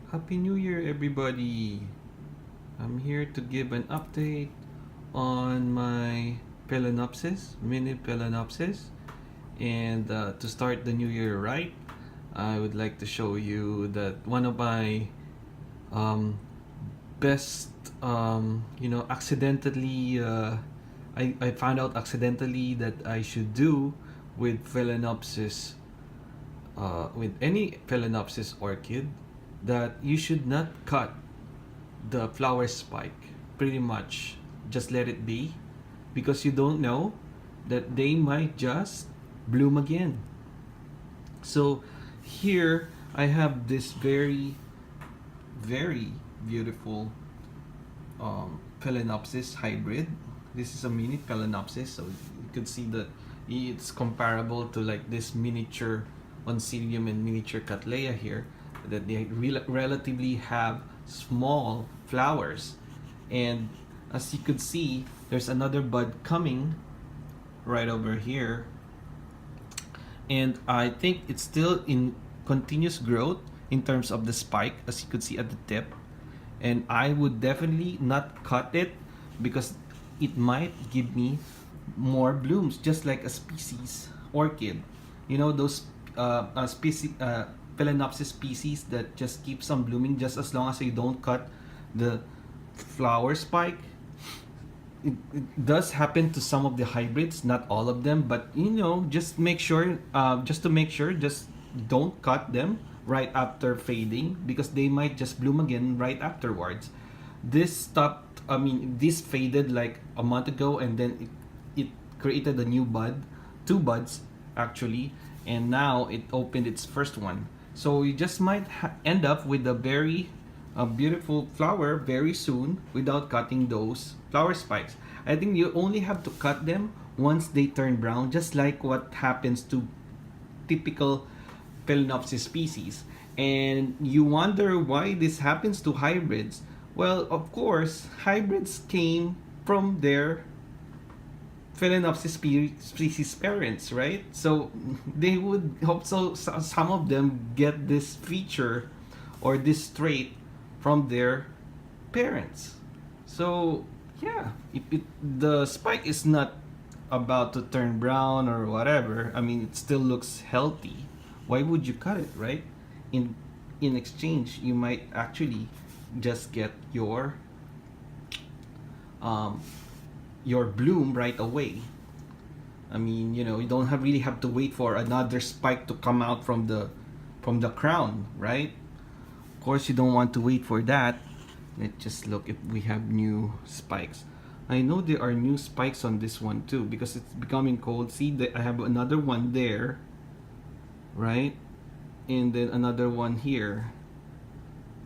Happy New Year, everybody! I'm here to give an update on my phalaenopsis, mini phalaenopsis. And to start the new year right, I would like to show you that one of my um, best, accidentally, I found out accidentally that I should do with phalaenopsis, with any phalaenopsis orchid, that you should not cut the flower spike. Pretty much just let it be, because you don't know that they might just bloom again. So here I have this very, very beautiful phalaenopsis hybrid. This is a mini phalaenopsis, so you could see that it's comparable to like this miniature oncidium and miniature cattleya here, that they relatively have small flowers. And as you could see, there's another bud coming right over here, and I think it's still in continuous growth in terms of the spike, as you could see at the tip. And I would definitely not cut it, because it might give me more blooms, just like a species orchid. You know those species, phalaenopsis species that just keeps on blooming just as long as you don't cut the flower spike. It does happen to some of the hybrids, not all of them, but just make sure, just don't cut them right after fading, because they might just bloom again right afterwards. This stopped, this faded like a month ago, and then it created a new bud, two buds actually, and now it opened its first one. So you just might end up with a very beautiful flower very soon without cutting those flower spikes. I think you only have to cut them once they turn brown, just like what happens to typical phalaenopsis species. And you wonder why this happens to hybrids. Well, of course, hybrids came from their phalaenopsis species parents, right? So they would hope so. Some of them get this feature or this trait from their parents. So yeah, if the spike is not about to turn brown or whatever, it still looks healthy. Why would you cut it, right? In in exchange, you might actually just get um, your bloom right away. You don't really have to wait for another spike to come out from the crown, right? Of course, you don't want to wait for that. Let's just look if we have new spikes. I know there are new spikes on this one too, because it's becoming cold. See, I have another one there, right? And then another one here.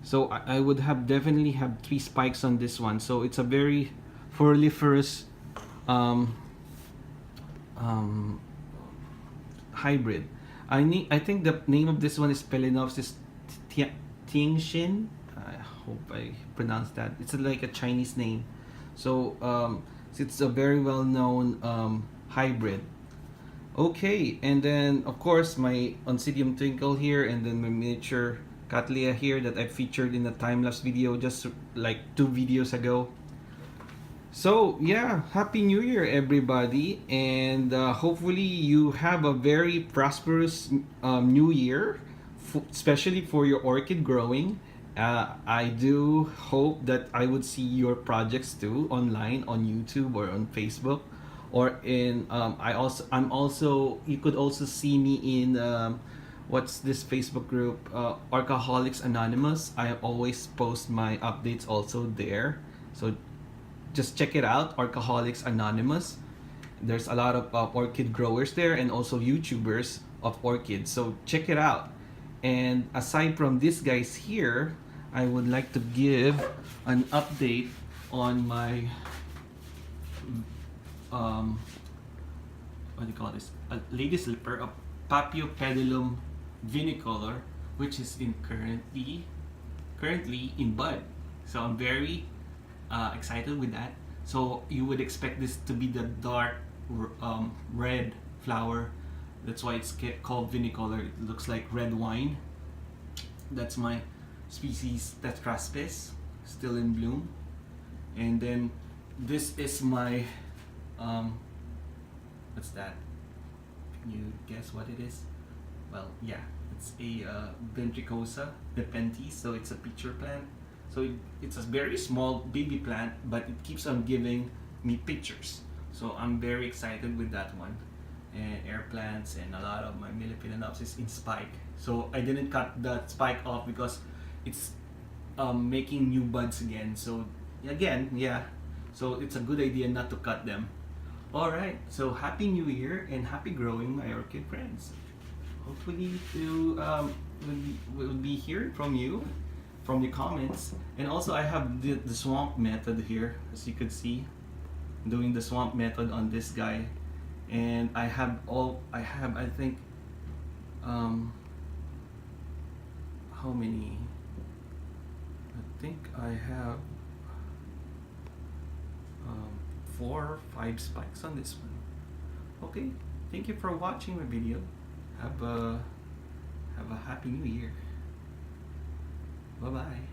So I would have definitely have three spikes on this one. So it's a very foliferous um, um, hybrid. I think the name of this one is Phalaenopsis shin. I hope I pronounced that. It's like a Chinese name. So it's a very well known hybrid. Okay, and then of course my oncidium twinkle here, and then my miniature cattleya here that I featured in a time-lapse video just like 2 videos ago. So yeah, happy new year everybody, and hopefully you have a very prosperous new year, especially for your orchid growing. I do hope that I would see your projects too online on YouTube or on Facebook, or in I'm also, you could also see me in what's this Facebook group, Orcaholics Anonymous. I always post my updates also there, so just check it out, Orcaholics Anonymous. There's a lot of orchid growers there, and also YouTubers of orchids, so check it out. And aside from these guys here, I would like to give an update on my what do you call this? A lady slipper, a Paphiopedilum vinicolor, which is currently in bud. So I'm very excited with that. So you would expect this to be the dark red flower. That's why it's called vinicolor. It looks like red wine. That's my species Tetraspis, still in bloom. And then this is my what's that? Can you guess what it is? Well, yeah, it's a ventricosa nepenthes, so it's a pitcher plant. So it's a very small baby plant, but it keeps on giving me pictures. So I'm very excited with that one. And air plants and a lot of my phalaenopsis in spike. So I didn't cut the spike off because it's making new buds again. So again, yeah. So it's a good idea not to cut them. Alright, so Happy New Year and happy growing, my orchid friends. Hopefully we'll be hearing from you, from the comments. And also I have the swamp method here, as you could see. Doing the swamp method on this guy. And I think how many? I think I have 4 or 5 spikes on this one. Okay, thank you for watching my video. Have a happy new year. Bye bye.